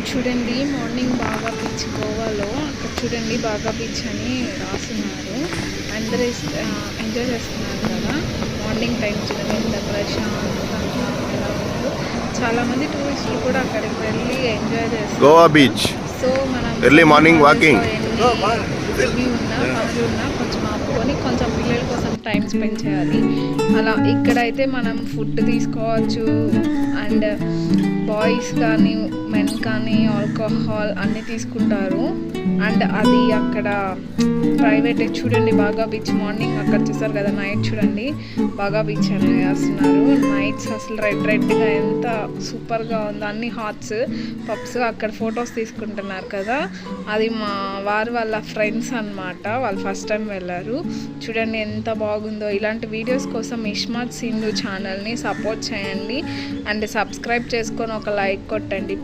చూడండి మార్నింగ్ బాగా బీచ్ గోవాలో అక్కడ చూడండి బాగా బీచ్ అని రాస్తున్నారు. అందరూ ఎంజాయ్ చేస్తున్నారు కదా. మార్నింగ్ టైం చూడండి ఎంత ప్రశాంతంగా ఎలా ఉందో. చాలామంది టూరిస్టులు కూడా అక్కడికి వెళ్ళి ఎంజాయ్ చేస్తారు. గోవా బీచ్. సో మనం ఎర్లీ మార్నింగ్ వాకింగ్. పనులు ఉన్నా కొంచెం ఆపుకొని కొంచెం పిల్లల కోసం టైం స్పెండ్ చేయాలి. అలా ఇక్కడైతే మనం ఫుడ్ తీసుకోవచ్చు. అండ్ బాయ్స్ కానీ మెన్ కానీ ఆల్కహాల్ అన్నీ తీసుకుంటారు. అండ్ అది అక్కడ ప్రైవేట్. చూడండి బాగా బీచ్ మార్నింగ్ అక్కడ చూసారు కదా. నైట్ చూడండి బాగా బీచ్ అని వేస్తున్నారు. నైట్స్ అసలు రెడ్గా ఎంత సూపర్గా ఉందో. అన్ని హాట్స్ పబ్స్ అక్కడ ఫొటోస్ తీసుకుంటున్నారు కదా. అది మా వారు వాళ్ళ ఫ్రెండ్స్ అన్నమాట. వాళ్ళు ఫస్ట్ టైం వెళ్ళారు. చూడండి ఎంత బాగుందో. ఇలాంటి వీడియోస్ కోసం ఇష్మాత్ సింధు ఛానల్ని సపోర్ట్ చేయండి. అండ్ సబ్స్క్రైబ్ చేసుకొని ఒక లైక్ కొట్టండి.